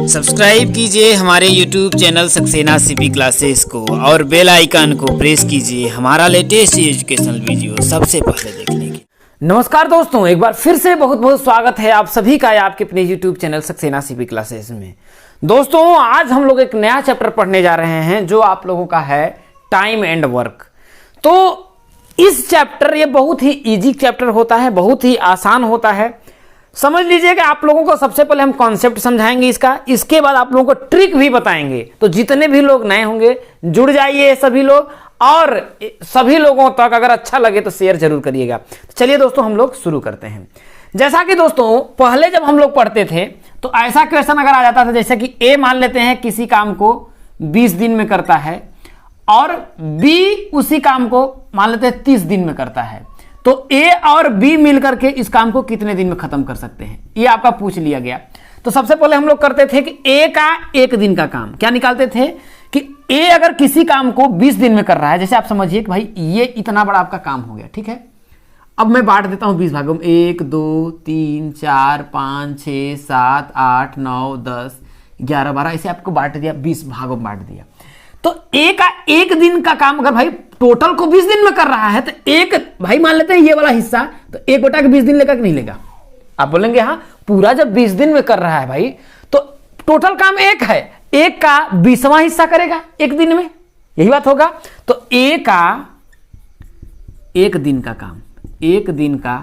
Subscribe कीजिए हमारे YouTube channel Saxena CP classes को और बेल आइकन को प्रेस कीजिए हमारा लेटेस्ट एजुकेशनल वीडियो सबसे पहले देखने के। नमस्कार दोस्तों, एक बार फिर से बहुत बहुत स्वागत है आप सभी का आपके अपने YouTube channel Saxena CP classes में। दोस्तों, आज हम लोग एक नया चैप्टर पढ़ने जा रहे हैं जो आप लोगों का है टाइम एंड वर्क। तो इस चैप्टर ये बहुत ही इजी चैप्टर होता है, बहुत ही आसान होता है। समझ लीजिए कि आप लोगों को सबसे पहले हम कॉन्सेप्ट समझाएंगे इसका, इसके बाद आप लोगों को ट्रिक भी बताएंगे। तो जितने भी लोग नए होंगे जुड़ जाइए सभी लोग, और सभी लोगों तक अगर अच्छा लगे तो शेयर जरूर करिएगा। चलिए दोस्तों, हम लोग शुरू करते हैं। जैसा कि दोस्तों पहले जब हम लोग पढ़ते थे तो ऐसा क्वेश्चन अगर आ जाता था जैसे कि ए मान लेते हैं किसी काम को 20 दिन में करता है और बी उसी काम को मान लेते हैं 30 दिन में करता है, तो ए और बी मिलकर के इस काम को कितने दिन में खत्म कर सकते हैं, ये आपका पूछ लिया गया। तो सबसे पहले हम लोग करते थे कि ए का एक दिन का काम क्या निकालते थे कि ए अगर किसी काम को 20 दिन में कर रहा है, जैसे आप समझिए कि भाई ये इतना बड़ा आपका काम हो गया, ठीक है। अब मैं बांट देता हूं 20 भागों में, 1 2 3 4 5 6 7 8 9 10 11 12 ऐसे आपको बांट दिया, 20 भागों में बांट दिया। तो ए का एक दिन का काम अगर भाई टोटल को 20 दिन में कर रहा है तो एक भाई मान लेते हैं ये वाला हिस्सा, तो 1/20 दिन लेगा कि नहीं लेगा? आप बोलेंगे हाँ, पूरा जब 20 दिन में कर रहा है भाई तो टोटल काम एक है, एक का 20वां हिस्सा करेगा एक दिन में, यही बात होगा। तो ए का एक दिन का काम, एक दिन का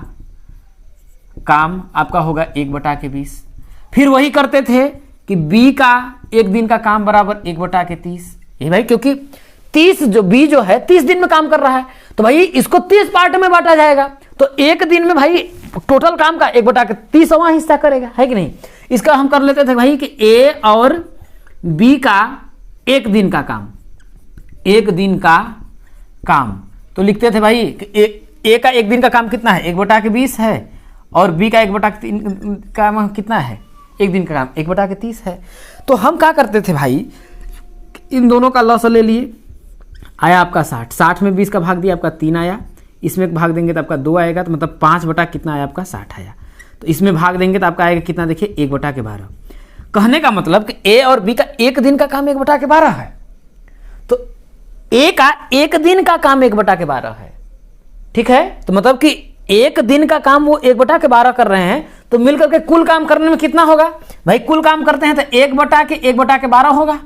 काम आपका होगा 1/20। फिर वही करते थे कि बी का एक दिन का काम बराबर 1/30, यही भाई, क्योंकि 30 जो बी जो है 30 दिन में काम कर रहा है तो भाई इसको 30 पार्ट में बांटा जाएगा, तो एक दिन में भाई टोटल काम का 1/30वां हिस्सा करेगा, है कि नहीं। इसका हम कर लेते थे भाई कि ए और बी का एक दिन का काम, एक दिन का काम, तो लिखते थे भाई कि ए का एक दिन का काम कितना है 1/20 है और बी का 1/3 का कितना है एक दिन का काम 1/30 है। तो हम क्या करते थे भाई, इन दोनों का लॉस ले लिए, आया आपका 60 में 20 का भाग दिया आपका 3 आया, इसमें भाग देंगे तो आपका 2 आएगा, तो मतलब 5 कितना आया आपका 60 आया। तो इसमें भाग देंगे तो आपका आएगा कितना, देखिए 1/12। कहने का मतलब कि ए और बी का एक दिन का काम 1/12 है, तो ए का एक दिन का काम 1/12 है, ठीक है। तो मतलब कि एक दिन का काम वो 1/12 कर रहे हैं, तो मिलकर के कुल काम करने में कितना होगा भाई, कुल काम करते हैं तो 1/1/12 होगा।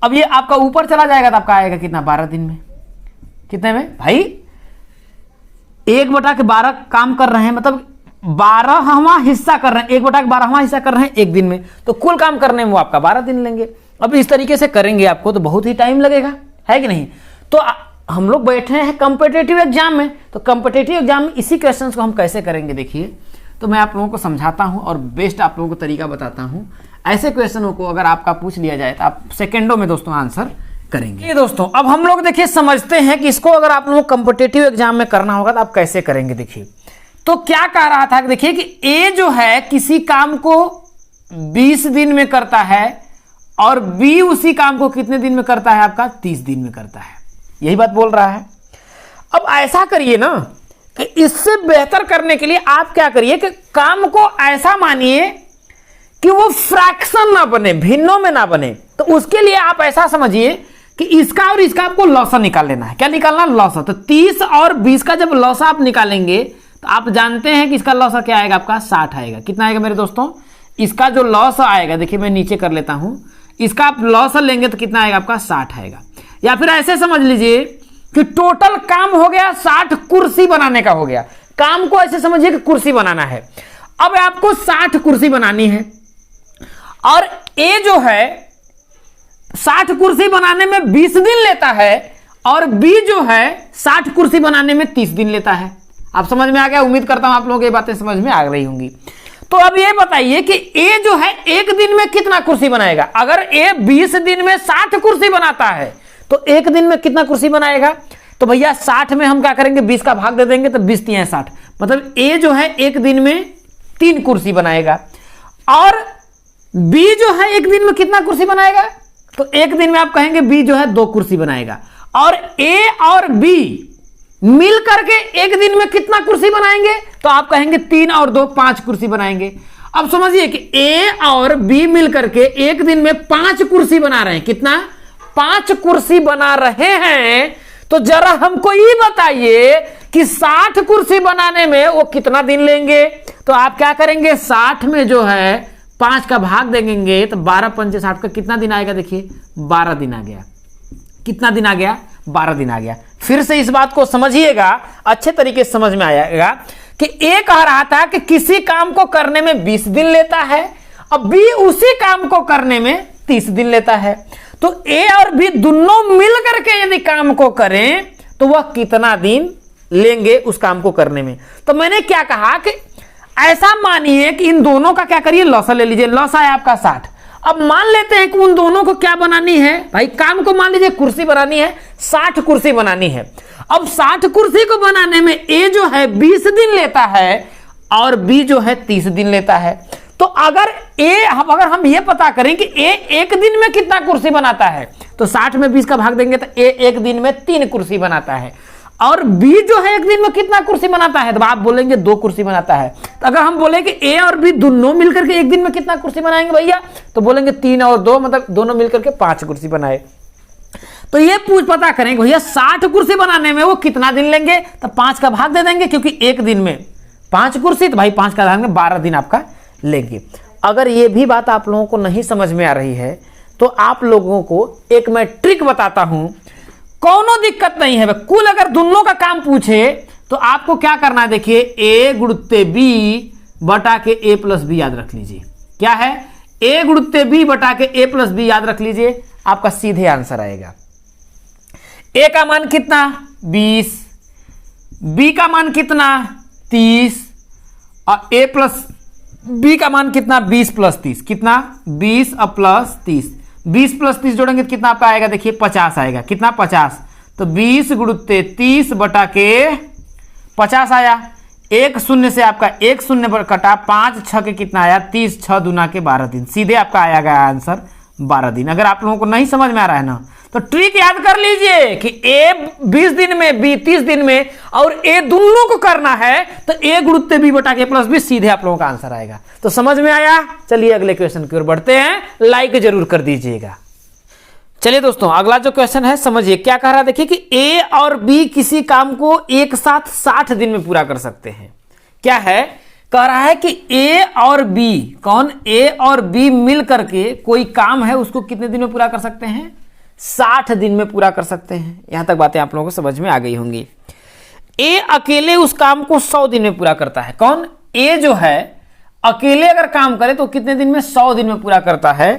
अब ये आपका ऊपर चला जाएगा तो आपका आएगा कितना 12 दिन में, कितने में भाई 1/12 काम कर रहे हैं, मतलब 12वां हिस्सा कर रहे हैं, 1/12वां हिस्सा कर रहे हैं एक दिन में, तो कुल काम करने में वो आपका 12 दिन लेंगे। अब इस तरीके से करेंगे आपको तो बहुत ही टाइम लगेगा, है कि नहीं। तो हम लोग बैठे हैं कॉम्पिटिटिव एग्जाम में, तो कॉम्पिटिटिव एग्जाम में इसी क्वेश्चन को हम कैसे करेंगे देखिए, तो मैं आप लोगों को समझाता हूं और बेस्ट आप लोगों को तरीका बताता हूं। ऐसे क्वेश्चनों को अगर आपका पूछ लिया जाए तो आप सेकंडों में दोस्तों आंसर करेंगे। ये दोस्तों अब हम लोग देखिए समझते हैं कि इसको अगर आप लोगों को कॉम्पिटिटिव एग्जाम में करना होगा तो आप कैसे करेंगे। देखिए तो क्या कह रहा था, देखिए कि ए जो है किसी काम को 20 दिन में करता है और बी उसी काम को कितने दिन में करता है, आपका 30 दिन में करता है, यही बात बोल रहा है। अब ऐसा करिए ना कि इससे बेहतर करने के लिए आप क्या करिए कि काम को ऐसा मानिए कि वो फ्रैक्शन ना बने, भिन्नों में ना बने। तो उसके लिए आप ऐसा समझिए कि इसका और इसका आपको लॉसा निकाल लेना है। क्या निकालना, लॉसा। तो 30 और 20 का जब लॉसा आप निकालेंगे तो आप जानते हैं कि इसका लॉसा क्या आएगा, आपका 60 आएगा। कितना आएगा मेरे दोस्तों, इसका जो लॉसा आएगा, देखिए मैं नीचे कर लेता हूं, इसका आप लॉसा लेंगे तो कितना आएगा आपका 60 आएगा। या फिर ऐसे समझ लीजिए कि टोटल काम हो गया 60 कुर्सी बनाने का हो गया। काम को ऐसे समझिए कि कुर्सी बनाना है, अब आपको 60 कुर्सी बनानी है और ए जो है 60 कुर्सी बनाने में 20 दिन लेता है और बी जो है 60 कुर्सी बनाने में 30 दिन लेता है। आप समझ में आ गया, उम्मीद करता हूं आप लोगों को ये बातें समझ में आ रही होंगी। तो अब ये बताइए कि ए जो है एक दिन में कितना कुर्सी बनाएगा। अगर ए 20 दिन में 60 कुर्सी बनाता है तो एक दिन में कितना कुर्सी बनाएगा, तो भैया 60 में हम क्या करेंगे 20 का भाग दे देंगे, तो 20 3 60, मतलब ए जो है एक दिन में 3 कुर्सी बनाएगा और बी जो है एक दिन में कितना कुर्सी बनाएगा, तो एक दिन में आप कहेंगे बी जो है 2 कुर्सी बनाएगा। और ए और बी मिल करके एक दिन में कितना कुर्सी बनाएंगे, तो आप कहेंगे 3 और 2 5 कुर्सी बनाएंगे। अब समझिए कि ए और बी मिलकर के एक दिन में 5 कुर्सी बना रहे हैं। कितना? 5 कुर्सी बना रहे हैं। तो जरा हमको ये बताइए कि 60 कुर्सी बनाने में वो कितना दिन लेंगे। तो आप क्या करेंगे, 60 में जो है 5 का भाग देंगे तो 12 पंचे 60 का कितना दिन आएगा? देखिए 12 दिन आ गया। कितना दिन आ गया? 12 दिन आ गया। फिर से इस बात को समझिएगा, अच्छे तरीके से समझ में आएगा कि ए कह रहा था कि किसी काम को करने में 20 दिन लेता है, अब बी उसी काम को करने में 30 दिन लेता है। तो ए और बी दोनों मिल करके यदि काम को करें तो वह कितना दिन लेंगे उस काम को करने में। तो मैंने क्या कहा कि ऐसा मानिए कि इन दोनों का क्या करिए, लौसा ले लीजिए। लौसा है आपका 60। अब मान लेते हैं कि उन दोनों को क्या बनानी है भाई, काम को मान लीजिए कुर्सी बनानी है, 60 कुर्सी बनानी है। अब 60 कुर्सी को बनाने में ए जो है 20 दिन लेता है और बी जो है 30 दिन लेता है। तो अगर हम ये पता करें कि ए एक दिन में कितना कुर्सी बनाता है, तो 60 में 20 का भाग देंगे तो ए एक दिन में 3 कुर्सी बनाता है, और बी जो है एक दिन में कितना कुर्सी बनाता है, तो आप बोलेंगे 2 कुर्सी बनाता है। तो अगर हम बोले कि ए और बी दोनों मिलकर के एक दिन में कितना कुर्सी बनाएंगे भैया, तो बोलेंगे 3 और 2 मतलब दोनों मिलकर के 5 कुर्सी बनाए। तो ये पता करेंगे भैया 60 कुर्सी बनाने में वो कितना दिन लेंगे, तो 5 का भाग दे देंगे, क्योंकि एक दिन में 5 कुर्सी, तो भाई 5 का भाग में 12 दिन आपका लेंगे। अगर ये भी बात आप लोगों को नहीं समझ में आ रही है तो आप लोगों को एक मैं ट्रिक बताता हूं, कोनो दिक्कत नहीं है। कुल अगर दोनों का काम पूछे तो आपको क्या करना है, देखिए ए गुणुत्ते बी बटा के ए प्लस बी याद रख लीजिए। क्या है? ए गुणुत्ते बी बटा के ए प्लस बी याद रख लीजिए, आपका सीधे आंसर आएगा। ए का मान कितना? 20, बी का मान कितना? 30, और ए प्लस बी का मान कितना? 20 प्लस 30। कितना? 20 और प्लस 30। 20 प्लस 30 जोड़ेंगे तो कितना आपका आएगा? देखिए 50 आएगा। कितना? 50। तो 20 गुणुत्ते 30 बटा के 50 आया। एक शून्य से आपका एक शून्य पर कटा, 5 6 के कितना आया? 30, 6 दूना के 12 दिन। सीधे आपका आएगा आंसर 12 दिन। अगर आप लोगों को नहीं समझ में आ रहा है ना, तो ट्रिक याद कर लीजिए कि ए 20 दिन में, बी 30 दिन में, और ए दोनों को करना है तो ए गुणुत्ते बी बटा के प्लस बी, सीधे आप लोगों का आंसर आएगा। तो समझ में आया? चलिए अगले क्वेश्चन की ओर बढ़ते हैं, लाइक जरूर कर दीजिएगा। चलिए दोस्तों, अगला जो क्वेश्चन है समझिए क्या कह रहा है। देखिए कि ए और बी किसी काम को एक साथ 60 दिन में पूरा कर सकते हैं। क्या है? कह रहा है कि ए और बी, कौन? ए और बी मिल करके कोई काम है उसको कितने दिन में पूरा कर सकते हैं? 60 दिन में पूरा कर सकते हैं। यहां तक बातें आप लोगों को समझ में आ गई होंगी। ए अकेले उस काम को 100 दिन में पूरा करता है। कौन? ए जो है अकेले अगर काम करे तो कितने दिन में? 100 दिन में पूरा करता है।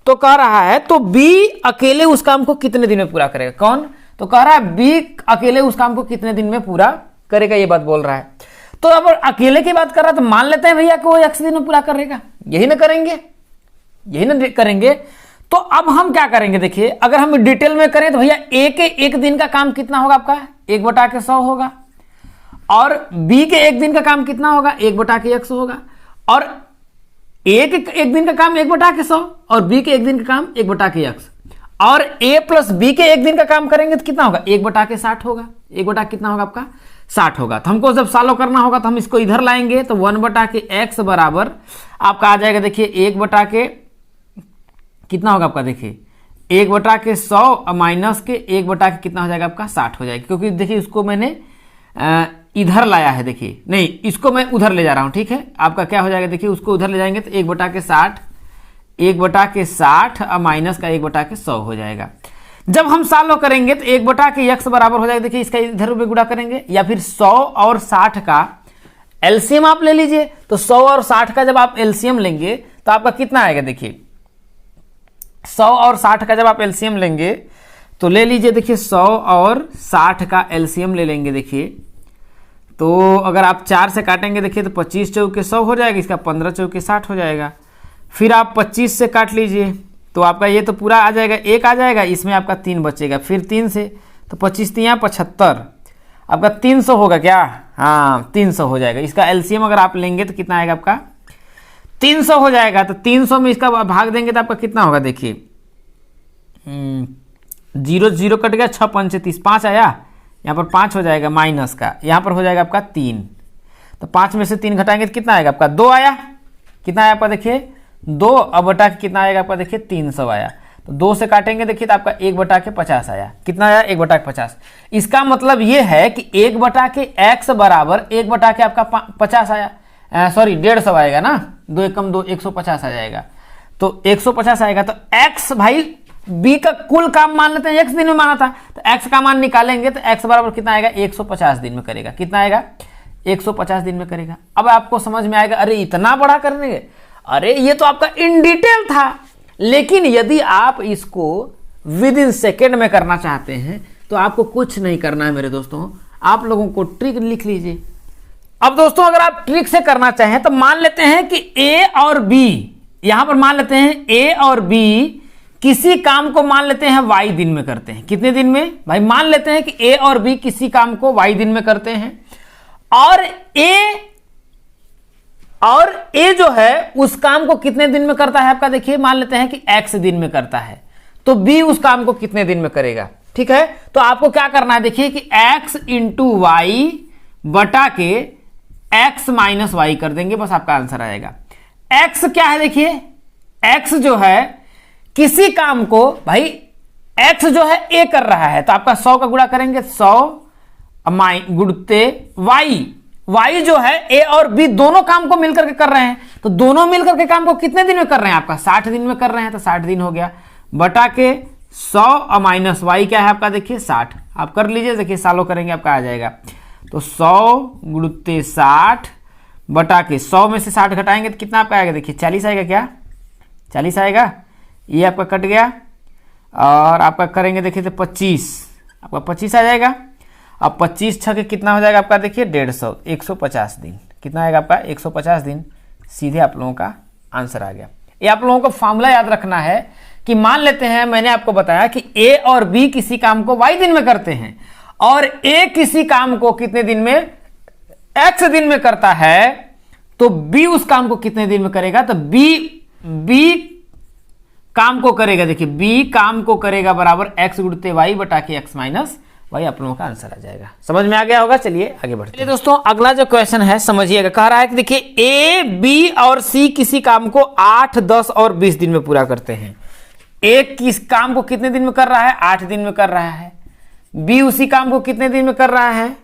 तो कह रहा है तो बी अकेले उस काम को कितने दिन में पूरा करेगा? कौन? तो कह रहा है बी अकेले उस काम को कितने दिन में पूरा करेगा, ये बात बोल रहा है। तो अब अकेले की बात कर रहा है तो मान लेते हैं भैया कि वो 100 दिन में पूरा करेगा। यही ना करेंगे, यही ना करेंगे। तो अब हम क्या करेंगे, देखिए अगर हम डिटेल में करें तो भैया ए के एक दिन का काम कितना होगा आपका? 1/100 होगा, और बी के एक दिन का काम कितना होगा? 1/100 होगा, और ए के एक दिन का काम 1/100 और बी के एक दिन का काम 1/100, और ए प्लस बी के एक दिन का काम करेंगे तो कितना होगा? 1/60 होगा। 1 कितना होगा आपका? 60 होगा। तो हमको जब सॉल्व करना होगा तो हम इसको इधर लाएंगे, तो 1/x बराबर आपका आ जाएगा। देखिए 1 कितना होगा आपका? देखिए 1/100 माइनस के 1 कितना हो जाएगा आपका? 60 हो जाएगा। क्योंकि देखिए उसको मैंने इधर लाया है, देखिए नहीं, इसको मैं उधर ले जा रहा हूं। ठीक है, आपका क्या हो जाएगा? देखिए उसको उधर ले जाएंगे तो 1/60, 1/60 और माइनस का 1/100 हो जाएगा। जब हम सॉल्व करेंगे तो 1/x बराबर हो जाएगा। देखिए इसका इधर में गुणा करेंगे, या फिर 100 और 60 का एलसीएम आप ले लीजिए। तो 100 और 60 का जब आप एलसीएम लेंगे तो आपका कितना आएगा? देखिए 100 और 60 का जब आप एलसीएम लेंगे तो ले लीजिए, देखिए 100 और 60 का एलसीएम ले लेंगे। देखिए तो अगर आप 4 से काटेंगे, देखिए तो 25 चौके 100 हो जाएगा, इसका 15 चौके 60 हो जाएगा। फिर आप 25 से काट लीजिए तो आपका ये तो पूरा आ जाएगा, 1 आ जाएगा, इसमें आपका 3 बचेगा। फिर 3 से तो 25 3 75, आपका 300 होगा क्या? हाँ 300 हो जाएगा। इसका एलसीएम अगर आप लेंगे तो कितना आएगा आपका? 300 हो जाएगा। तो 300 में इसका भाग देंगे तो आपका कितना होगा? देखिए 0 0 कट गया, 6 5 30, 5 आया, यहाँ पर 5 हो जाएगा माइनस का, यहाँ पर हो जाएगा आपका 3। तो 5 में से 3 घटाएंगे तो कितना आएगा आपका? 2 आया। कितना आया आपका देखिए 2, अब बटा के कितना आएगा आपका देखिए 300 आया। तो 2 से काटेंगे देखिए तो आपका 1/50 आया। कितना आया 1/50। इसका मतलब ये है कि 1/के x बराबर 1/के आपका 50 आया, सॉरी 150 आएगा ना, 2 एकम 2 150 आ जाएगा। तो 150 आएगा तो x भाई b का कुल काम मान लेते हैं, x दिन में माना था तो x का मान निकालेंगे तो x बराबर कितना आएगा 150 दिन में करेगा। कितना आएगा 150 दिन में करेगा। अब आपको समझ में आएगा अरे इतना बड़ा करने, अरे ये तो आपका इन डिटेल था। लेकिन यदि आप इसको विद इन सेकेंड में करना चाहते हैं तो आपको कुछ नहीं करना है मेरे दोस्तों, आप लोगों को ट्रिक लिख लीजिए। अब दोस्तों अगर आप ट्रिक से करना चाहें तो मान लेते हैं कि a और b, यहां पर मान लेते हैं a और b किसी काम को मान लेते हैं y दिन में करते हैं। कितने दिन में भाई, मान लेते हैं कि a और b किसी काम को y दिन में करते हैं और a जो है उस काम को कितने दिन में करता है आपका देखिए, मान लेते हैं कि x दिन में करता है, तो b उस काम को कितने दिन में करेगा। ठीक है, तो आपको क्या करना है देखिए कि x इंटू वाई बटा के x माइनस वाई कर देंगे, बस आपका आंसर आएगा। x क्या है देखिए, x जो है किसी काम को भाई x जो है a कर रहा है तो आपका 100 का गुणा करेंगे 100 गुणते y जो है a और b दोनों काम को मिलकर के कर रहे हैं, तो दोनों मिलकर के काम को कितने दिन में कर रहे हैं आपका 60 दिन में कर रहे हैं, तो 60 दिन हो गया बटा के 100 और माइनस वाई क्या है आपका देखिए 60। आप कर लीजिए, देखिए सालों करेंगे आपका आ जाएगा। तो 100 गुणते 60 बटा के 100 में से 60 घटाएंगे तो कितना आपका आएगा देखिए 40 आएगा। क्या 40 आएगा, ये आपका कट गया और आपका करेंगे देखिए तो 25, आपका 25 आ जाएगा। अब 25 छः के कितना हो जाएगा आपका देखिए 150, 150 दिन। कितना आएगा आपका 150 दिन, सीधे आप लोगों का आंसर आ गया। ये आप लोगों को फॉर्मूला याद रखना है कि मान लेते हैं मैंने आपको बताया कि a और b किसी काम को y दिन में करते हैं और a किसी काम को कितने दिन में x दिन में करता है, तो b उस काम को कितने दिन में करेगा, तो b काम को करेगा देखिए b काम को करेगा बराबर x गुणते y बटा के x माइनस वाई। आप लोगों का आंसर आ जाएगा। समझ में आ गया होगा, चलिए आगे बढ़ते हैं। दोस्तों अगला जो क्वेश्चन है समझिएगा, कह रहा है कि देखिए a b और c किसी काम को 8, 10 और 20 दिन में पूरा करते हैं। a किस काम को कितने दिन में कर रहा है 8 दिन में कर रहा है, b उसी काम को कितने दिन में कर रहा है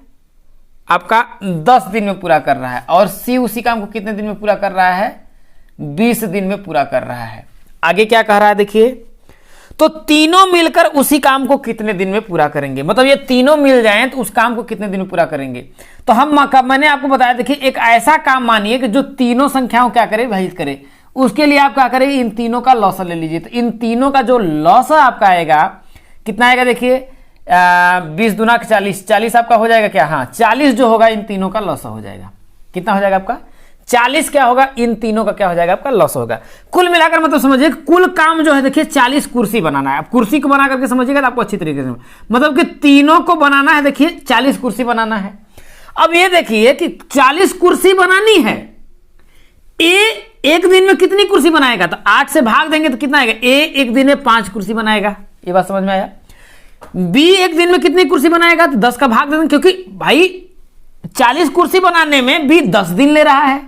आपका 10 दिन में पूरा कर रहा है और c उसी काम को कितने दिन में पूरा कर रहा है 20 दिन में पूरा कर रहा है। आगे क्या कह रहा है देखिए, तो तीनों मिलकर उसी काम को कितने दिन में पूरा करेंगे, मतलब ये तीनों मिल जाएं तो उस काम को कितने दिन में पूरा करेंगे। तो मैंने आपको बताया देखिए एक ऐसा काम मानिए कि जो तीनों संख्याओं क्या करे विभाजित करे, उसके लिए आप क्या करेंगे इन तीनों का लॉसा ले लीजिए। तो इन तीनों का जो लॉसा आपका आएगा कितना आएगा देखिए 20 दूना 40, 40 आपका हो जाएगा क्या, हाँ 40 जो होगा इन तीनों का लॉसा हो जाएगा। कितना हो जाएगा आपका 40 क्या होगा, इन तीनों का क्या हो जाएगा आपका लॉस होगा। कुल मिलाकर मतलब समझिए कुल काम जो है देखिए 40 कुर्सी बनाना है। अब कुर्सी को बना करके समझिएगा तो आपको अच्छी तरीके से मतलब कि तीनों को बनाना है देखिए 40 कुर्सी बनाना है। अब ये देखिए कि 40 कुर्सी बनानी है, ए एक दिन में कितनी कुर्सी बनाएगा, तो 8 से भाग देंगे तो कितना आएगा, ए एक दिन में 5 कुर्सी बनाएगा। ये बात समझ में आया। बी एक दिन में कितनी कुर्सी बनाएगा, तो 10 का भाग दे देंगे, क्योंकि भाई 40 कुर्सी बनाने में बी 10 दिन ले रहा है,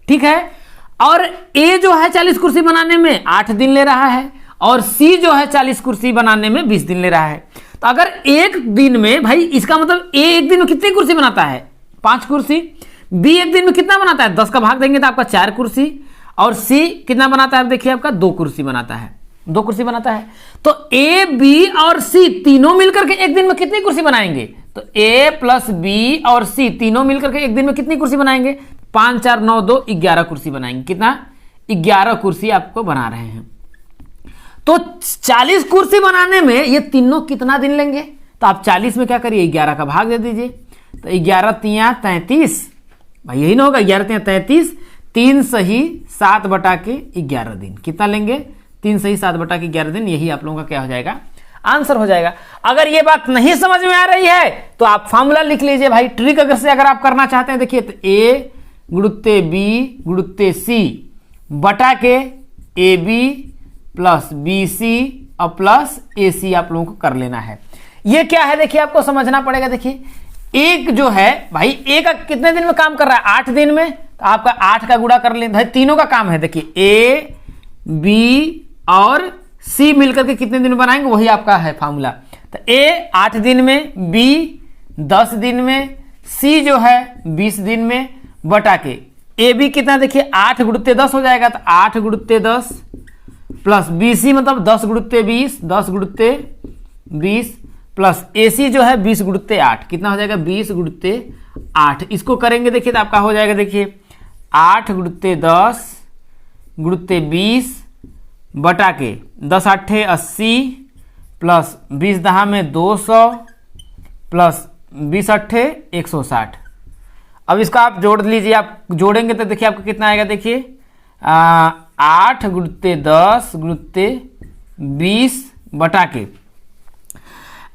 ठीक है, और ए जो है 40 कुर्सी बनाने में 8 दिन ले रहा है और सी जो है 40 कुर्सी बनाने में 20 दिन ले रहा है। तो अगर एक दिन में भाई इसका मतलब ए एक दिन में कितनी कुर्सी बनाता है 5 कुर्सी, बी एक दिन में कितना बनाता है 10 का भाग देंगे तो आपका 4 कुर्सी, और सी कितना बनाता है देखिए आपका 2 कुर्सी बनाता है, 2 कुर्सी बनाता है। तो ए बी और सी तीनों मिलकर के एक दिन में कितनी कुर्सी बनाएंगे, तो ए प्लस बी और सी तीनों मिलकर के एक दिन में कितनी कुर्सी बनाएंगे, 5 4 9 2 11 कुर्सी बनाएंगे। कितना 11 कुर्सी आपको बना रहे हैं। तो 40 कुर्सी बनाने में ये तीनों कितना दिन लेंगे, तो आप 40 में क्या करिए 11 का भाग दे दीजिए, तो 11 तिया 33, भाई यही ना होगा 11 तिया 33, 3 सही 7 बटा के 11 दिन। कितना लेंगे 3 सही 7 बटा के 11 दिन, यही आप लोगों का क्या हो जाएगा आंसर हो जाएगा। अगर ये बात नहीं समझ में आ रही है तो आप फॉर्मूला लिख लीजिए भाई, ट्रिक अगर आप करना चाहते हैं देखिए, तो ए गुणुत्ते बी गुणुत्ते सी बटा के ए बी प्लस बी सी और प्लस ए सी आप लोगों को कर लेना है। ये क्या है देखिए आपको समझना पड़ेगा। देखिए एक जो है भाई ए का कितने दिन में काम कर रहा है 8 दिन में, तो आपका 8 का गुणा कर लें भाई, तीनों का काम है। देखिए ए बी और सी मिलकर के कितने दिन बनाएंगे, वही आपका है फार्मूला। तो ए 8 दिन में, बी 10 दिन में, सी जो है 20 दिन में, बटा के ए बी कितना, देखिए 8 गुणित 10 हो जाएगा। तो 8 गुणित 10 प्लस बी सी मतलब 10 गुणित 20, 10 गुणित 20 प्लस ए सी जो है 20 गुणित 8, कितना हो जाएगा 20 गुणित 8। इसको करेंगे देखिए तो आपका हो जाएगा, देखिए 8 गुणित 10 गुणित 20 बटा के 10 8 80 प्लस 20 10 में 200 प्लस 20 8 160। अब इसका आप जोड़ लीजिए, आप जोड़ेंगे तो देखिए आपको कितना आएगा, देखिए 8 गुणित 10 गुणित 20 बटा के,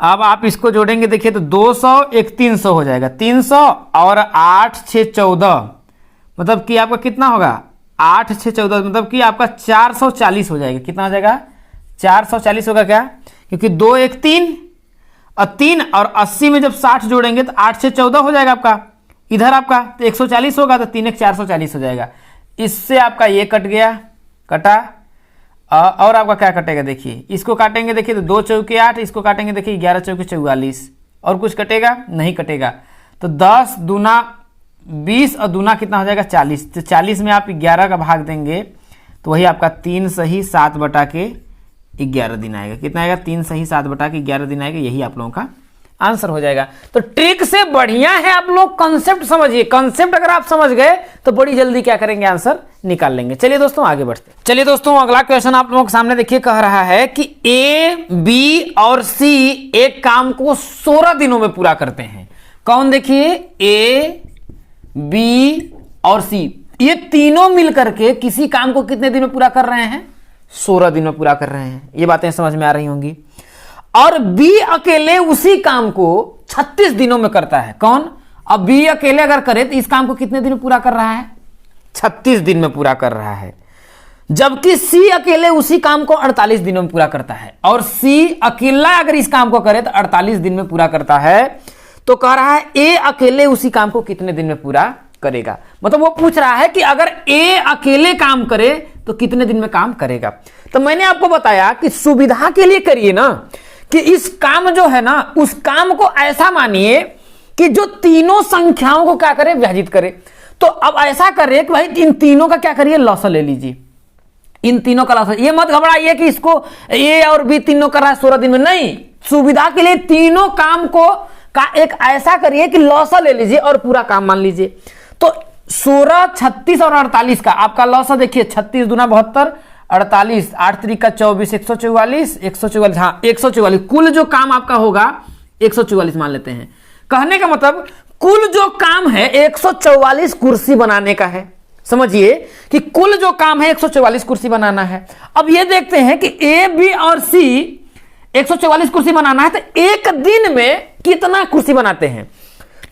अब आप इसको जोड़ेंगे देखिए तो 200 एक 300 हो जाएगा, 300 और 8 6 14 मतलब कि आपका कितना होगा, 8 6 14 मतलब कि आपका 440 हो जाएगा। कितना हो जाएगा 440 होगा क्या, क्योंकि 2 1 3 और 3 और 80 में जब 60 जोड़ेंगे तो 8 6 14 हो जाएगा आपका, इधर आपका तो 140 होगा, तो 3 1 440 हो जाएगा। इससे आपका ये कट गया, कटा, और आपका क्या कटेगा, देखिए इसको काटेंगे देखिए तो 2 चौके 8, इसको काटेंगे देखिए 11 चौके 44, और कुछ कटेगा नहीं कटेगा। तो 10 दूना 20 और दूना कितना हो जाएगा 40, तो 40 में आप 11 का भाग देंगे तो वही आपका 3 सही 7 बटा के 11 दिन आएगा। कितना आएगा 3 सही 7 बटा के 11 दिन आएगा, यही आप लोगों का आंसर हो जाएगा। तो ट्रिक से बढ़िया है आप लोग कंसेप्ट समझिए, कंसेप्ट अगर आप समझ गए तो बड़ी जल्दी क्या करेंगे आंसर निकाल लेंगे। चलिए दोस्तों आगे बढ़ते हैं। चलिए दोस्तों अगला क्वेश्चन आप लोगों के सामने देखिए, कह रहा है कि ए बी और सी एक काम को 16 दिनों में पूरा करते हैं। कौन, देखिए ए बी और सी ये तीनों मिलकर के किसी काम को कितने दिन में पूरा कर रहे हैं, 16 दिन में पूरा कर रहे हैं। ये बातें समझ में आ रही होंगी। और बी अकेले उसी काम को 36 दिनों में करता है। कौन, अब बी अकेले अगर करे तो इस काम को कितने दिन में पूरा कर रहा है, 36 दिन में पूरा कर रहा है। जबकि सी अकेले उसी काम को 48 दिनों में पूरा करता है। और सी अकेला अगर इस काम को करे तो 48 दिन में पूरा करता है। तो कह रहा है ए अकेले उसी काम को कितने दिन में पूरा करेगा। मतलब वो पूछ रहा है कि अगर ए अकेले काम करे तो कितने दिन में काम करेगा। तो मैंने आपको बताया कि सुविधा के लिए करिए ना, कि इस काम जो है ना उस काम को ऐसा मानिए कि जो तीनों संख्याओं को क्या करे, विभाजित करे। तो अब ऐसा करे कि भाई इन तीनों का क्या करिए, लॉस ले लीजिए, इन तीनों का लॉस। ये मत घबराइए कि इसको ए और बी तीनों कर रहा है 16 दिन में, नहीं, सुविधा के लिए तीनों काम को का एक ऐसा करिए कि लॉस ले लीजिए और पूरा काम मान लीजिए। तो 16 36 और 48 का आपका लॉस देखिए, 36 दूना 72, 48 8 3 का 24, 144 144, हाँ 144 कुल जो काम आपका होगा 144 मान लेते हैं। कहने का मतलब कुल जो काम है 144 कुर्सी बनाने का है। समझिए कि कुल जो काम है 144 कुर्सी बनाना है। अब ये देखते हैं कि ए बी और सी 144 कुर्सी बनाना है, तो एक दिन में कितना कुर्सी बनाते हैं।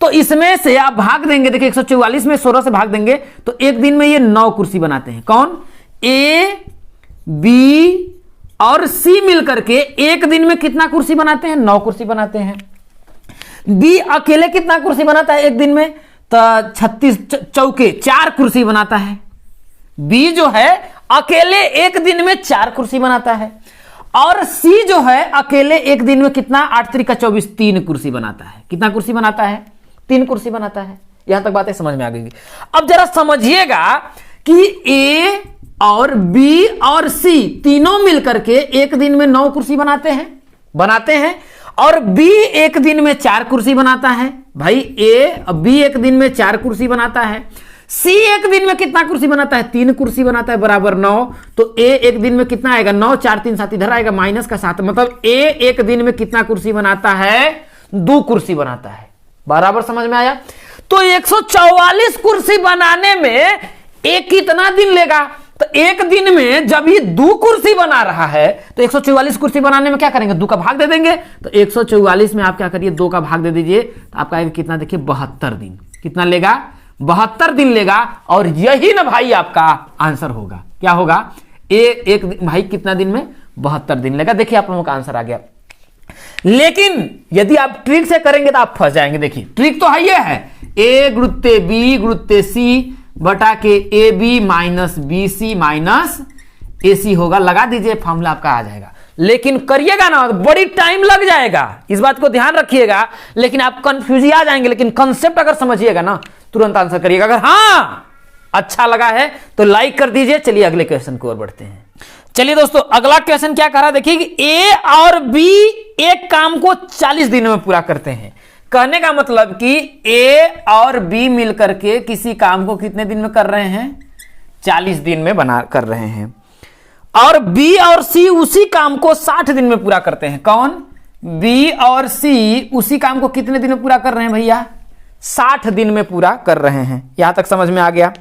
तो इसमें से आप भाग देंगे, देखिए 144 में 16 से भाग देंगे तो एक दिन में ये 9 कुर्सी बनाते हैं। कौन, ए बी और सी मिलकर के एक दिन में कितना कुर्सी बनाते हैं, 9 कुर्सी बनाते हैं। बी अकेले कितना कुर्सी बनाता है एक दिन में, तो 36 चौके 4 कुर्सी बनाता है। बी जो है अकेले एक दिन में 4 कुर्सी बनाता है। और सी जो है अकेले एक दिन में कितना, 8 3 का 24 3 कुर्सी बनाता है। कितना कुर्सी बनाता है, 3 कुर्सी बनाता है। यहां तक बातें समझ में आ गई। अब जरा समझिएगा कि ए और बी और सी तीनों मिलकर के एक दिन में 9 कुर्सी बनाते हैं और बी एक दिन में 4 कुर्सी बनाता है। भाई ए बी एक दिन में 4 कुर्सी बनाता है, सी एक दिन में कितना कुर्सी बनाता है, 3 कुर्सी बनाता है, बराबर 9। तो ए एक दिन में कितना आएगा, 9 4 3 7 इधर आएगा माइनस का 7, मतलब ए एक दिन में कितना कुर्सी बनाता है, 2 कुर्सी बनाता है। बराबर समझ में आया। तो 144 कुर्सी बनाने में एक कितना दिन लेगा, तो एक दिन में जब ये 2 कुर्सी बना रहा है तो 144 कुर्सी बनाने में क्या करेंगे, 2 का भाग दे देंगे। तो 144 में आप क्या करिए, 2 का भाग दे दीजिए, तो आपका कितना देखिए 72 दिन। कितना लेगा, 72 दिन लेगा। और यही ना भाई आपका आंसर होगा। क्या होगा, एक भाई कितना दिन में, 72 दिन लेगा। देखिए आप लोगों का आंसर आ गया। लेकिन यदि आप ट्रिक से करेंगे तो आप फंस जाएंगे। देखिए ट्रिक तो है, ये है ए गुणित बी गुणित सी बटा के ए B minus B C minus A C होगा। लगा दीजिए, फॉर्मूला आपका आ जाएगा। लेकिन करिएगा ना, बड़ी टाइम लग जाएगा, इस बात को ध्यान रखिएगा। लेकिन आप कंफ्यूज आ जाएंगे, लेकिन कंसेप्ट अगर समझिएगा ना तुरंत आंसर करिएगा। अगर हाँ अच्छा लगा है तो लाइक कर दीजिए। चलिए अगले क्वेश्चन की ओर बढ़ते हैं। चलिए दोस्तों, अगला क्वेश्चन क्या कह रहा है देखिए कि ए और बी एक काम को 40 दिनों में पूरा करते हैं। कहने का मतलब कि ए और बी मिलकर के किसी काम को कितने दिन में कर रहे हैं? 40 दिन में बना कर रहे हैं। और बी और सी उसी काम को 60 दिन में पूरा करते हैं। कौन? बी और सी उसी काम को कितने दिन में पूरा कर रहे हैं भैया? 60 दिन में पूरा कर रहे हैं। यहां तक समझ में आ गया।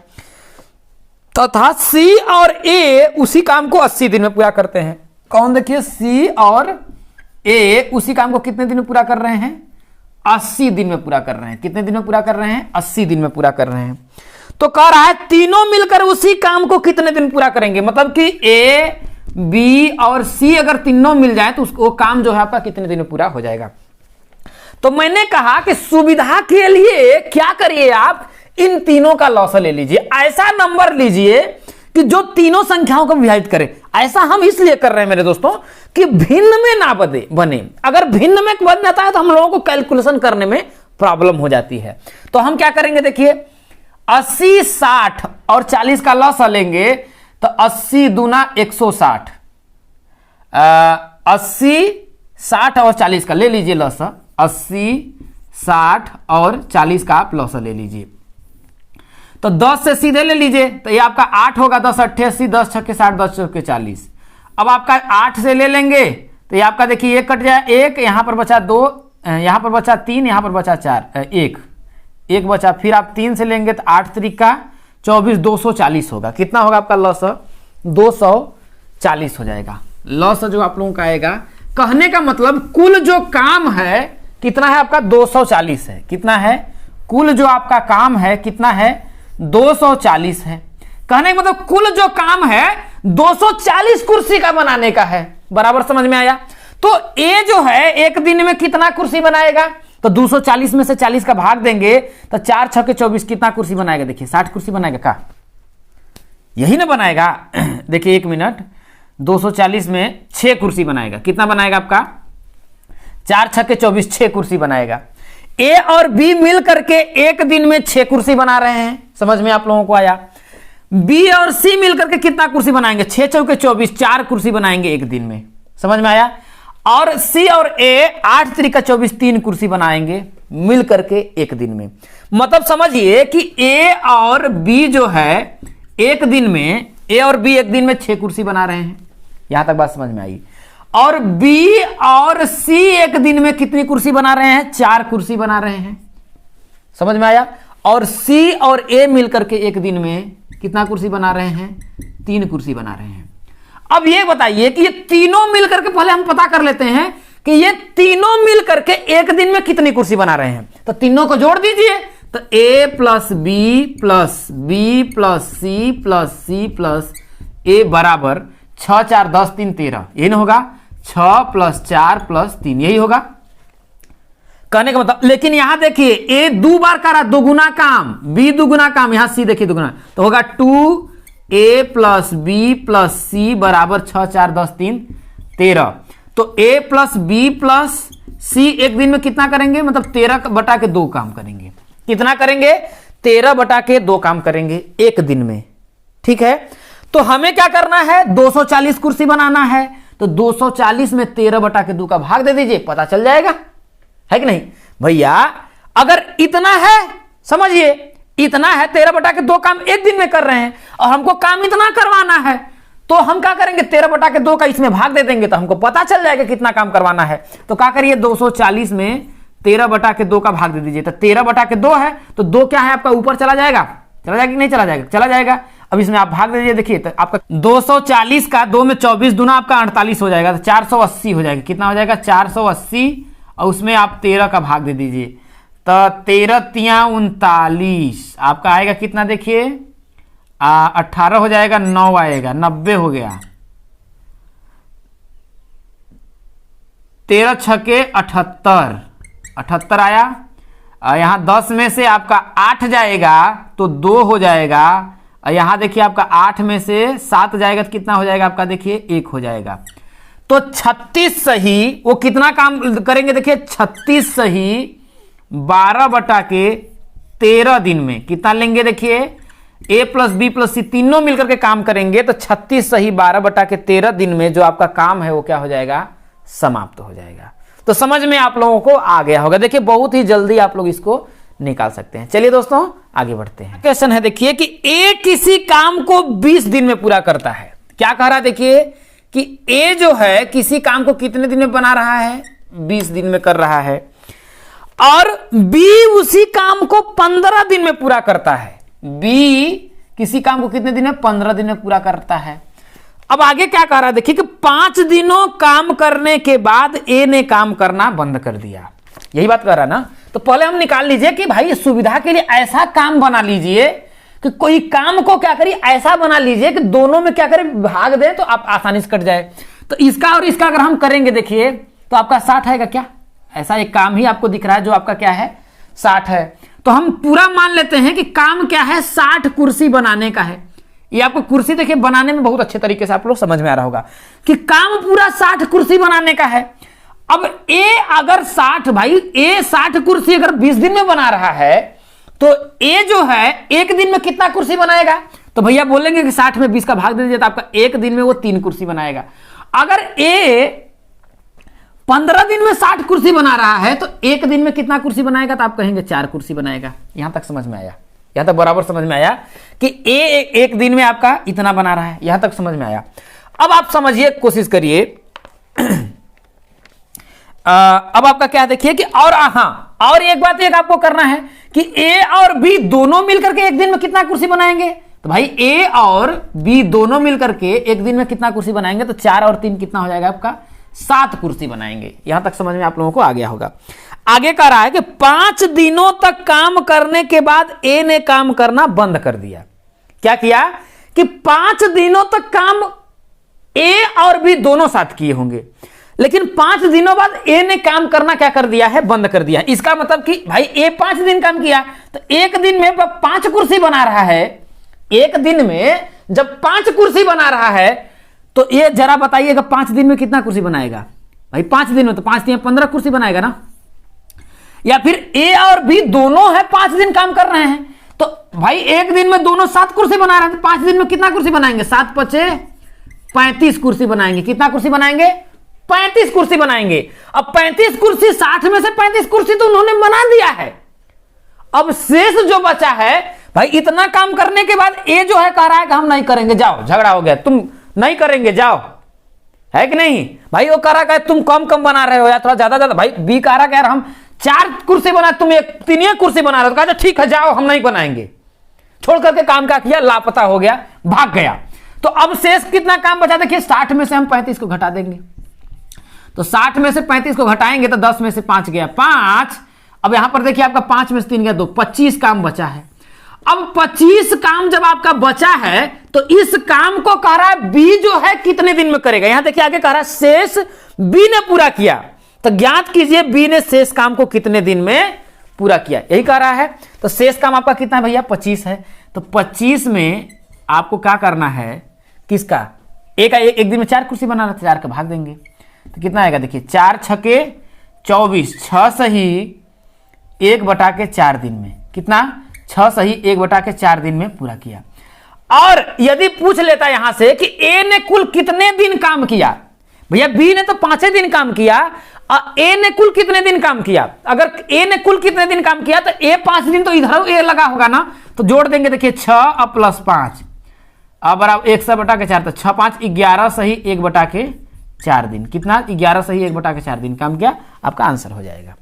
तथा सी और ए उसी काम को 80 दिन में पूरा करते हैं। कौन? देखिए, सी और ए उसी काम को कितने दिन में पूरा कर रहे हैं? 80 दिन में पूरा कर रहे हैं। कितने दिन में पूरा कर रहे हैं? 80 दिन में पूरा कर रहे हैं। तो कह रहा है तीनों मिलकर उसी काम को कितने दिन पूरा करेंगे। मतलब कि ए बी और सी अगर तीनों मिल जाए तो उसको काम जो है आपका कितने दिन में पूरा हो जाएगा। तो मैंने कहा कि सुविधा के लिए क्या करिए, आप इन तीनों का लॉस ले लीजिए। ऐसा नंबर लीजिए कि जो तीनों संख्याओं को विभाजित करे। ऐसा हम इसलिए कर रहे हैं मेरे दोस्तों कि भिन्न में ना बने। अगर भिन्न में बन जाता है तो हम लोगों को कैलकुलेशन करने में प्रॉब्लम हो जाती है। तो हम क्या करेंगे देखिए, 80, 60 और 40 का लॉस लेंगे तो 80 दूना 160, 80, 60 और 40 का ले लीजिए लॉस। 80, 60 और 40 का आप लॉस ले लीजिए। तो 10 से सीधे ले लीजिए तो ये आपका 8 होगा। 10 8 80, 10 6 60, 10 4 40। अब आपका 8 से ले लेंगे तो ये आपका देखिए एक कट जाए, एक यहां पर बचा 2, यहां पर बचा 3, यहां पर बचा 4, एक बचा। फिर आप 3 से लेंगे तो 8 तरीका 24, 240 होगा। कितना होगा आपका लॉस? 240 हो जाएगा लॉस जो आप लोगों का आएगा। कहने का मतलब कुल जो काम है कितना है आपका? 240 है। कितना है? कुल जो आपका काम है कितना है? 240 है। कहने का मतलब कुल जो काम है 240 कुर्सी का बनाने का है। बराबर समझ में आया? तो ए जो है एक दिन में कितना कुर्सी बनाएगा? तो 240 में से 40 का भाग देंगे तो 4 6 के 24 कितना कुर्सी बनाएगा? देखिए 60 कुर्सी बनाएगा। का यही ना बनाएगा? देखिए 1 मिनट, 240 में 6 कुर्सी बनाएगा। कितना बनाएगा आपका? 4 6 के 24, 6 कुर्सी बनाएगा। ए और बी मिल करके एक दिन में 6 कुर्सी बना रहे हैं। समझ में आप लोगों को आया? बी और सी मिल करके कितना कुर्सी बनाएंगे? 6 चौके 24, 4 कुर्सी बनाएंगे एक दिन में। समझ में आया? और सी और ए 8 तरीका 24, 3 कुर्सी बनाएंगे मिल करके एक दिन में। मतलब समझिए कि ए और बी जो है एक दिन में, ए और बी एक दिन में 6 कुर्सी बना रहे हैं। यहां तक बात समझ में आई? और बी और सी एक दिन में कितनी कुर्सी बना रहे हैं? 4 कुर्सी बना रहे हैं। समझ में आया? और सी और ए मिलकर के एक दिन में कितना कुर्सी बना रहे हैं? 3 कुर्सी बना रहे हैं। अब ये बताइए कि ये तीनों मिलकर के, पहले हम पता कर लेते हैं कि ये तीनों मिलकर के एक दिन में कितनी कुर्सी बना रहे हैं। तो तीनों को जोड़ दीजिए तो A plus B plus B plus C plus A बराबर 6 4 10 3 13। यही ना होगा? 6 प्लस 4 प्लस 3 यही होगा कहने का मतलब। लेकिन यहां देखिए ए 2 बार कर रहा, दोगुना काम, बी दुगुना काम, यहां सी देखिए दुगुना, तो होगा 2 ए प्लस बी प्लस सी बराबर 6 4 10 3 13। तो ए प्लस बी प्लस सी एक दिन में कितना करेंगे? मतलब 13 बटा के 2 काम करेंगे। कितना करेंगे? 13 बटा के 2 काम करेंगे एक दिन में। ठीक है, तो हमें क्या करना है? 240 कुर्सी बनाना है। तो 240 में 13 बटा के 2 का भाग दे दीजिए, पता चल जाएगा, है कि नहीं भैया? अगर इतना है, समझिए इतना है, 13 बटा के 2 काम एक दिन में कर रहे हैं और हमको काम इतना करवाना है, तो हम क्या करेंगे? 13 बटा के 2 का इसमें भाग दे देंगे तो हमको पता चल जाएगा कितना काम करवाना है। तो क्या करिए? 240 में 13 बटा के 2 का भाग दे दीजिए। तो 13 बटा के 2 है तो 2 क्या है आपका? ऊपर चला जाएगा। चला जाएगा कि नहीं चला जाएगा? चला जाएगा। अब इसमें आप भाग दे दीजिए। देखिए तो आपका 240 का 2 में 24 दूना आपका 48 हो जाएगा। तो 480 हो जाएगा। कितना हो जाएगा? 480 और उसमें आप 13 का भाग दे दीजिए तो 13 तिया 39 आपका आएगा कितना? देखिए 18 हो जाएगा, 9 आएगा, 90 हो गया। 13 छके 78 आया। और यहाँ 10 में से आपका 8 जाएगा तो 2 हो जाएगा, और यहाँ देखिए आपका 8 में से 7 जाएगा तो कितना हो जाएगा आपका, देखिए 1 हो जाएगा। तो 36 सही वो कितना काम करेंगे, देखिए 36 सही 12/13 दिन में कितना लेंगे, देखिए a प्लस बी प्लस सी तीनों मिलकर के काम करेंगे तो 36 सही 12/13 दिन में जो आपका काम है वो क्या हो जाएगा, समाप्त हो जाएगा। तो समझ में आप लोगों को आ गया होगा। देखिए बहुत ही जल्दी आप लोग इसको निकाल सकते हैं। चलिए दोस्तों आगे बढ़ते हैं। क्वेश्चन है देखिए कि ए किसी काम को 20 दिन में पूरा करता है। क्या कह रहा है देखिए कि ए जो है किसी काम को कितने दिन में बना रहा है, 20 दिन में कर रहा है, और बी उसी काम को 15 दिन में पूरा करता है। बी किसी काम को कितने दिन में, 15 दिन में पूरा करता है। अब आगे क्या कह रहा है देखिए कि 5 दिनों काम करने के बाद ए ने काम करना बंद कर दिया। यही बात कर रहा है ना। तो पहले हम निकाल लीजिए कि भाई सुविधा के लिए ऐसा काम बना लीजिए कि कोई काम को क्या करिए, ऐसा बना लीजिए कि दोनों में क्या करें, भाग दे तो आप आसानी से कट जाए। तो इसका और इसका अगर हम करेंगे देखिए तो आपका 60 आएगा। क्या ऐसा एक काम ही आपको दिख रहा है जो आपका क्या है, 60 है। तो हम पूरा मान लेते हैं कि काम क्या है, 60 कुर्सी बनाने का है। ये आपको कुर्सी देखिए बनाने में बहुत अच्छे तरीके से आप लोग समझ में आ रहा होगा कि काम पूरा 60 कुर्सी बनाने का है। अब ए अगर 60 भाई ए 60 कुर्सी अगर 20 दिन में बना रहा है तो ए जो है एक दिन में कितना कुर्सी बनाएगा, तो भैया बोलेंगे कि 60 में 20 का भाग दे दीजिए तो आपका एक दिन में वो 3 कुर्सी बनाएगा। अगर ए 15 दिन में 60 कुर्सी बना रहा है तो एक दिन में कितना कुर्सी बनाएगा, तो आप कहेंगे 4 कुर्सी बनाएगा। यहां तक समझ में आया, यहां तक बराबर समझ में आया कि ए एक दिन में आपका इतना बना रहा है। यहां तक समझ में आया। अब आप समझिए, कोशिश करिए। अब आपका क्या देखिए कि और एक बात एक आपको करना है कि ए और बी दोनों मिलकर के एक दिन में कितना कुर्सी बनाएंगे, तो भाई ए और बी दोनों मिलकर के एक दिन में कितना कुर्सी बनाएंगे, तो 4 और 3 कितना हो जाएगा आपका, 7 कुर्सी बनाएंगे। यहां तक समझ में आप लोगों को आ गया होगा। आगे कह रहा है कि 5 दिनों तक काम करने के बाद ए ने काम करना बंद कर दिया। क्या किया कि 5 दिनों तक काम ए और बी दोनों साथ किए होंगे, लेकिन 5 दिनों बाद ए ने काम करना क्या कर दिया है, बंद कर दिया। इसका मतलब कि भाई ए 5 दिन काम किया तो एक दिन में 5 कुर्सी बना रहा है। एक दिन में जब 5 कुर्सी बना रहा है तो ये जरा बताइएगा 5 दिन में कितना कुर्सी बनाएगा भाई, 5 दिन में तो 5 दिन में 15 कुर्सी बनाएगा ना। या फिर ए और बी दोनों है 5 दिन काम कर रहे हैं तो भाई एक दिन में दोनों 7 कुर्सी बना रहे हैं, तो 5 दिन में कितना कुर्सी बनाएंगे, 7 पचे 35 कुर्सी बनाएंगे। कितना कुर्सी बनाएंगे, 35 कुर्सी बनाएंगे। अब 35 कुर्सी 60 में से 35 कुर्सी तो उन्होंने बना दिया है। अब शेष जो बचा है भाई, इतना काम करने के बाद ए जो है कह रहा है कि हम नहीं करेंगे, जाओ झगड़ा हो गया, तुम नहीं करेंगे जाओ, है कि नहीं भाई। वो कह रहा है तुम कम बना रहे हो या थोड़ा ज्यादा, भाई बी कह रहा है यार हम 4 कुर्सी बना, तुम 3 कुर्सी बना रहे हो, तो कहा ठीक है जाओ हम नहीं बनाएंगे। छोड़ करके काम क्या किया, लापता हो गया, भाग गया। तो अब शेष कितना काम बचा, देखिए 60 में से हम 35 को घटा देंगे। तो 60 में से 35 को घटाएंगे तो 10 में से 5 गया 5। अब यहां पर देखिए आपका 5 में से 3 गया 2, 25 काम बचा है। अब 25 काम जब आपका बचा है तो इस काम को कह रहा है बी जो है कितने दिन में करेगा। यहां देखिए आगे कह रहा है शेष बी ने पूरा किया, तो ज्ञात कीजिए बी ने शेष काम को कितने दिन में पूरा किया, यही कह रहा है। तो शेष काम आपका कितना है भैया, 25 है। तो 25 में आपको क्या करना है, किसका, एक दिन में 4 कुर्सी बनाना था, 4 का भाग देंगे तो कितना आएगा, देखिए 4 छके 24, 6 सही 1/4 दिन में कितना, 6 सही 1/4 दिन में पूरा किया। और यदि पूछ लेता यहां से कि ए ने कुल कितने दिन काम किया, भैया बी ने तो 5 दिन काम किया और ए ने कुल कितने दिन काम किया। अगर ए ने कुल कितने दिन काम किया तो ए 5 दिन तो इधर ए लगा होगा ना, तो जोड़ देंगे देखिए 6 और प्लस 5 अब बराबर 1/4, तो 6 5 11 सही 1/4 दिन, कितना 11 सही 1/4 दिन काम किया, आपका आंसर हो जाएगा।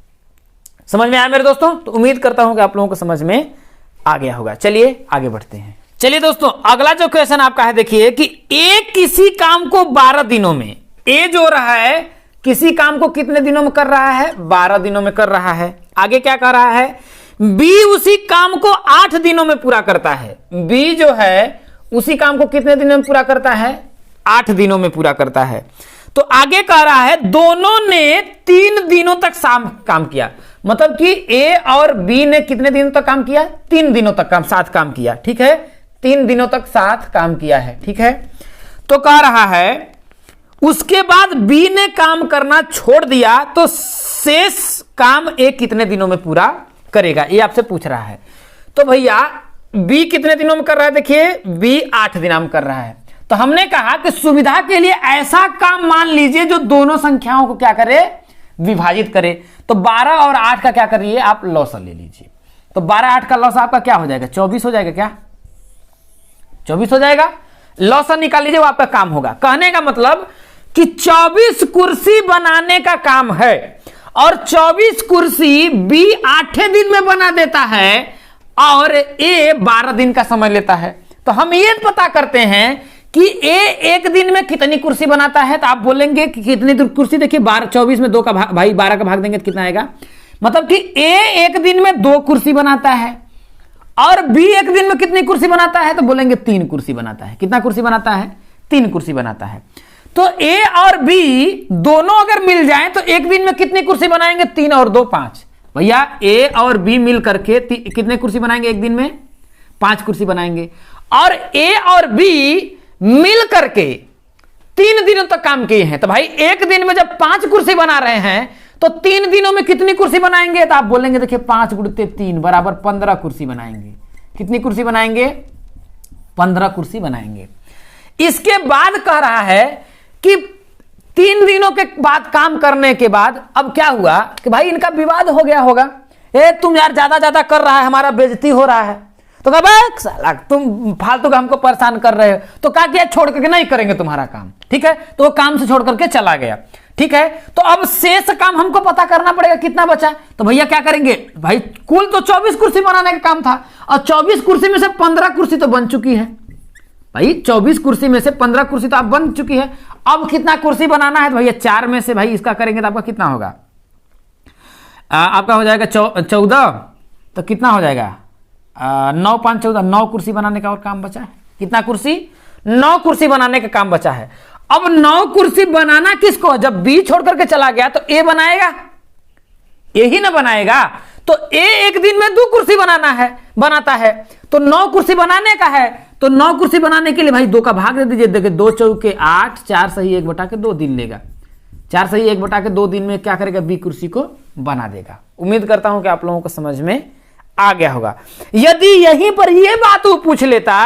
समझ में आया मेरे दोस्तों, तो उम्मीद करता हूं कि आप लोगों को समझ में आ गया होगा। चलिए आगे बढ़ते हैं। चलिए दोस्तों अगला जो क्वेश्चन आपका है देखिए कि ए किसी काम को 12 दिनों में, ए जो रहा है किसी काम को कितने दिनों में कर रहा है, 12 दिनों में कर रहा है। आगे क्या कर रहा है, बी उसी काम को 8 दिनों में पूरा करता है। बी जो है उसी काम को कितने दिनों में पूरा करता है, 8 दिनों में पूरा करता है। तो आगे कह रहा है दोनों ने 3 दिनों तक काम किया। मतलब कि ए और बी ने कितने दिनों तक काम किया? 3 दिनों तक साथ काम किया। ठीक है, 3 दिनों तक साथ काम किया है। ठीक है, तो कह रहा है उसके बाद बी ने काम करना छोड़ दिया तो शेष काम ए कितने दिनों में पूरा करेगा, ये आपसे पूछ रहा है। तो भैया बी कितने दिनों में कर रहा है? देखिए बी 8 दिनों में कर रहा है। तो हमने कहा कि सुविधा के लिए ऐसा काम मान लीजिए जो दोनों संख्याओं को क्या करे? विभाजित करे। तो 12 और 8 का क्या करिए आप? लॉसा ले लीजिए। तो 12 8 का लॉसा आपका क्या हो जाएगा? 24 हो जाएगा। क्या 24 हो जाएगा? लॉसा निकाल लीजिए, वो आपका काम होगा। कहने का मतलब कि 24 कुर्सी बनाने का काम है और 24 कुर्सी बी 8 दिन में बना देता है और ए 12 दिन का समय लेता है। तो हम ये पता करते हैं कि ए एक दिन में कितनी कुर्सी बनाता है। तो आप बोलेंगे कि कितनी कुर्सी? देखिए 24 में 2 का भाई 12 का भाग देंगे तो कितना आएगा? मतलब कि ए एक दिन में 2 कुर्सी बनाता है और बी एक दिन में कितनी कुर्सी बनाता है? तो बोलेंगे 3 कुर्सी बनाता है। कितना कुर्सी बनाता है? 3 कुर्सी बनाता है। तो ए और बी दोनों अगर मिल जाएं तो एक दिन में कितनी कुर्सी बनाएंगे? 3 और 2 5। भैया ए और बी मिल करके कितने कुर्सी बनाएंगे एक दिन में? 5 कुर्सी बनाएंगे। और ए और बी मिल करके 3 दिनों तक काम किए हैं। तो भाई एक दिन में जब 5 कुर्सी बना रहे हैं तो 3 दिनों में कितनी कुर्सी बनाएंगे? तो आप बोलेंगे देखिए 5 गुणित 3 बराबर 15 कुर्सी बनाएंगे। कितनी कुर्सी बनाएंगे? 15 कुर्सी बनाएंगे। इसके बाद कह रहा है कि 3 दिनों के बाद काम करने के बाद अब क्या हुआ कि भाई इनका विवाद हो गया होगा। ए तुम यार ज्यादा कर रहा है, हमारा बेइज्जती हो रहा है। तो कहा साला तुम फालतू का हमको परेशान कर रहे हो। तो क्या किया? छोड़ करके नहीं करेंगे तुम्हारा काम। ठीक है, तो वो काम से छोड़ करके चला गया। ठीक है, तो अब शेष काम हमको पता करना पड़ेगा कितना बचा। तो भैया क्या करेंगे? भाई कुल तो 24 कुर्सी बनाने का काम था और 24 कुर्सी में से 15 कुर्सी तो बन चुकी है। भाई 24 कुर्सी में से 15 कुर्सी तो आप बन चुकी है। अब कितना कुर्सी बनाना है? तो भैया 4 में से भाई इसका करेंगे तो आपका कितना होगा? आपका हो जाएगा 14। तो कितना हो जाएगा? 9 5 14, 9 कुर्सी बनाने का और काम बचा है। कितना कुर्सी? 9 कुर्सी बनाने का काम बचा है। अब 9 कुर्सी बनाना किसको? जब बी छोड़ करके चला गया तो ए बनाएगा, यही ना बनाएगा। तो ए एक दिन में 2 कुर्सी बनाता है। तो 9 कुर्सी बनाने का है। तो 9 कुर्सी बनाने के लिए भाई 2 का भाग दे दीजिए। देखिए 2 चौके 8, 4 सही 1 बटा के 2 दिन लेगा। 4 सही 1 बटा के 2 दिन में क्या करेगा? बी कुर्सी को बना देगा। उम्मीद करता हूं कि आप लोगों को समझ में आ गया होगा। यदि यहीं पर यह बात वो पूछ लेता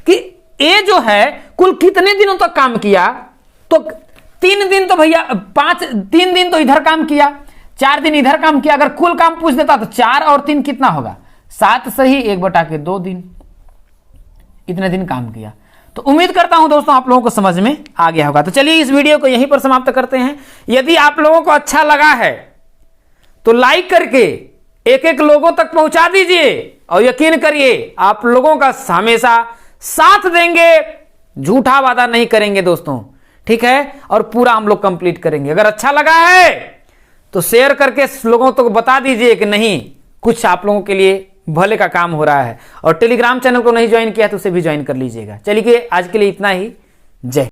कि ए जो है कुल कितने दिनों तक काम किया, तो 3 दिन तो भैया 3 दिन तो इधर काम किया, 4 दिन इधर काम किया। अगर कुल काम पूछ देता तो 4 और 3 कितना होगा? 7 सही 1 बटा के 2 दिन, इतने दिन काम किया। तो उम्मीद करता हूं दोस्तों आप लोगों को समझ में आ गया होगा। तो चलिए इस वीडियो को यहीं पर समाप्त करते हैं। यदि आप लोगों को अच्छा लगा है तो लाइक करके एक लोगों तक पहुंचा दीजिए और यकीन करिए आप लोगों का हमेशा साथ देंगे, झूठा वादा नहीं करेंगे दोस्तों। ठीक है, और पूरा हम लोग कंप्लीट करेंगे। अगर अच्छा लगा है तो शेयर करके लोगों तक बता दीजिए कि नहीं कुछ आप लोगों के लिए भले का काम हो रहा है। और टेलीग्राम चैनल को नहीं ज्वाइन किया तो उसे भी ज्वाइन कर लीजिएगा। चलिए आज के लिए इतना ही। जय